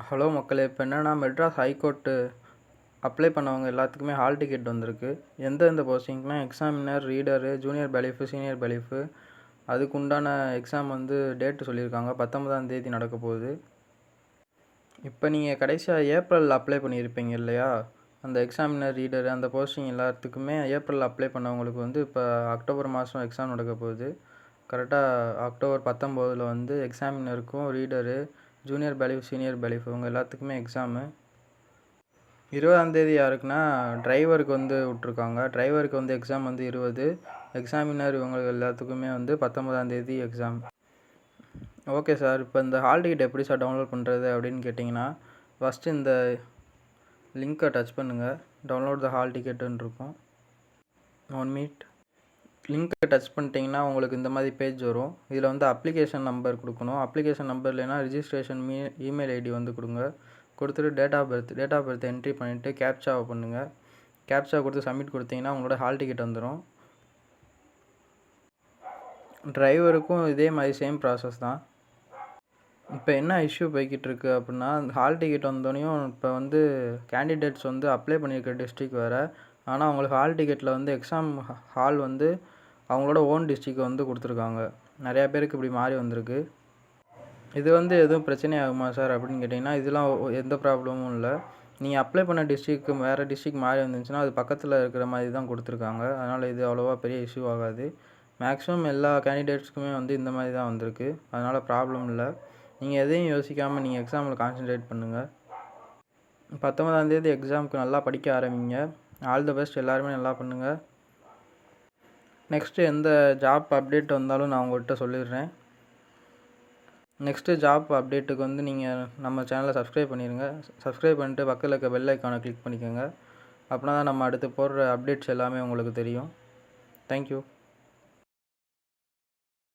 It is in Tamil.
ஹலோ மக்களே! இப்போ என்னன்னா மெட்ராஸ் ஹைகோர்ட்டு அப்ளை பண்ணவங்க எல்லாத்துக்குமே ஹால் டிக்கெட் வந்திருக்கு. எந்தெந்த போஸ்டிங்க்னா எக்ஸாமினர், ரீடரு, ஜூனியர் பேலிஃபு, சீனியர் பேலிஃபு அதுக்கு உண்டான எக்ஸாம் டேட்டு சொல்லியிருக்காங்க. 19ஆம் தேதி நடக்க போகுது. இப்போ நீங்கள் கடைசியாக ஏப்ரல் அப்ளை பண்ணியிருப்பீங்க இல்லையா? அந்த எக்ஸாமினர், ரீடரு அந்த போஸ்டிங் எல்லாத்துக்குமே ஏப்ரல் அப்ளை பண்ணவங்களுக்கு இப்போ அக்டோபர் மாதம் எக்ஸாம் நடக்க போகுது. கரெக்டாக அக்டோபர் 19 எக்ஸாமினருக்கும், reader, junior bailiff, senior bailiff இவங்க எல்லாத்துக்குமே எக்ஸாமு. 20ஆம் தேதி யாருக்குன்னா டிரைவருக்கு விட்ருக்காங்க. டிரைவருக்கு எக்ஸாம் 20, எக்ஸாமினர் இவங்க எல்லாத்துக்குமே 19ஆம் தேதி எக்ஸாம். ஓகே சார், இப்போ இந்த ஹால் டிக்கெட் எப்படி சார் டவுன்லோட் பண்ணுறது அப்படின்னு கேட்டிங்கன்னா, ஃபஸ்ட்டு இந்த லிங்க்கை டச் பண்ணுங்கள். டவுன்லோட் த ஹால் டிக்கெட்டுன்னு இருக்கும். 1 மினிட். லிங்க்கை டச் பண்ணிட்டீங்கன்னா உங்களுக்கு இந்த மாதிரி பேஜ் வரும். இதில் அப்ளிகேஷன் நம்பர் கொடுக்கணும். அப்ளிகேஷன் நம்பர் இல்லைன்னா ரிஜிஸ்ட்ரேஷன் இமெயில் ஐடி கொடுங்க. கொடுத்துட்டு டேட் ஆஃப் பர்த் என்ட்ரி பண்ணிவிட்டு கேப்சாவை பண்ணுங்கள். கேப்சா கொடுத்து சப்மிட் கொடுத்தீங்கன்னா உங்களோட ஹால் டிக்கெட் வந்துடும். டிரைவருக்கும் இதே மாதிரி சேம் ப்ராசஸ் தான். இப்போ என்ன இஷ்யூ போய்கிட்டு இருக்குது அப்படின்னா, ஹால் டிக்கெட் வந்தோடனையும் இப்போ கேண்டிடேட்ஸ் அப்ளை பண்ணியிருக்க டிஸ்ட்ரிக் வேறு. ஆனால் அவங்களுக்கு ஹால் டிக்கெட்டில் எக்ஸாம் ஹால் அவங்களோட ஓன் டிஸ்ட்ரிக் கொடுத்துருக்காங்க. நிறையா பேருக்கு இப்படி மாறி வந்திருக்கு. இது எதுவும் பிரச்சனை ஆகுமா சார் அப்படின்னு கேட்டிங்கன்னா, இதெல்லாம் எந்த ப்ராப்ளமும் இல்லை. நீங்கள் அப்ளை பண்ண டிஸ்ட்ரிக்கு வேறு டிஸ்ட்ரிக் மாறி வந்துருந்துச்சுன்னா அது பக்கத்தில் இருக்கிற மாதிரி தான் கொடுத்துருக்காங்க. அதனால் இது அவ்வளோவா பெரிய இஷ்யூ ஆகாது. மேக்ஸிமம் எல்லா கேண்டிடேட்ஸ்க்குமே இந்த மாதிரி தான் வந்திருக்கு. அதனால் ப்ராப்ளம் இல்லை. நீங்கள் எதையும் யோசிக்காமல் நீங்கள் எக்ஸாமில் கான்சன்ட்ரேட் பண்ணுங்கள். 19ஆம் தேதி எக்ஸாமுக்கு நல்லா படிக்க ஆரம்பிங்க. All the best. எல்லாருமே நல்லா பண்ணுங்கள். நெக்ஸ்ட்டு எந்த ஜாப் அப்டேட் வந்தாலும் நான் உங்கள்கிட்ட சொல்லிடுறேன். நெக்ஸ்ட்டு ஜாப் அப்டேட்டுக்கு நீங்கள் நம்ம சேனலை சப்ஸ்கிரைப் பண்ணிடுங்க. சப்ஸ்கிரைப் பண்ணிட்டு பக்கத்தில் இருக்க பெல் ஐக்கானை கிளிக் பண்ணிக்கோங்க. அப்படின்னா தான் நம்ம அடுத்து போடுற அப்டேட்ஸ் எல்லாமே உங்களுக்கு தெரியும். தேங்க்யூ.